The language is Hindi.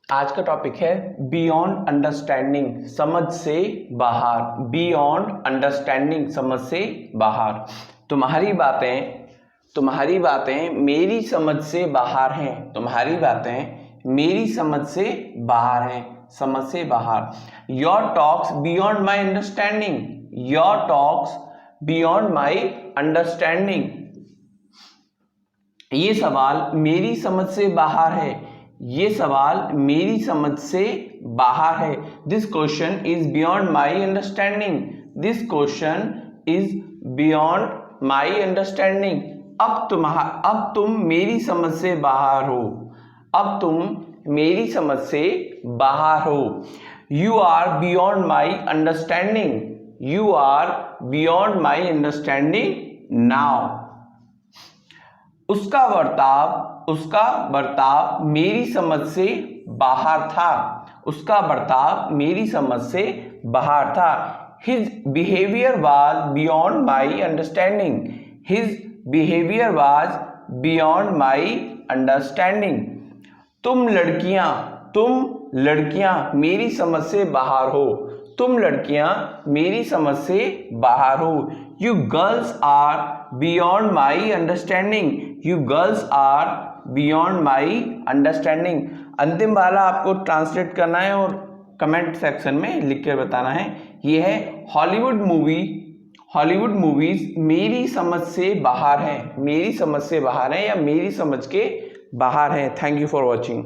आज का टॉपिक है बियॉन्ड अंडरस्टैंडिंग, समझ से बाहर। बियॉन्ड अंडरस्टैंडिंग, समझ से बाहर। तुम्हारी बातें मेरी समझ से बाहर हैं। तुम्हारी बातें मेरी समझ से बाहर हैं, समझ से बाहर। Your talks beyond my understanding. Your talks beyond my understanding. ये सवाल मेरी समझ से बाहर है। ये सवाल मेरी समझ से बाहर है। This question is beyond my understanding. This question is beyond my understanding. अब तुम मेरी समझ से बाहर हो। अब तुम मेरी समझ से बाहर हो। You are beyond my understanding. You are beyond my understanding now. उसका बर्ताव मेरी समझ से बाहर था। उसका बर्ताव मेरी समझ से बाहर था। His behavior was beyond my understanding. His behavior was beyond my understanding. तुम लड़कियां मेरी समझ से बाहर हो। तुम लड़कियां मेरी समझ से बाहर हो। You girls are beyond my understanding. You girls are beyond my understanding. अंतिम वाला आपको ट्रांसलेट करना है और कमेंट सेक्शन में लिख कर बताना है। ये है हॉलीवुड मूवीज मेरी समझ से बाहर है। मेरी समझ से बाहर है या मेरी समझ के बाहर है। Thank you for watching.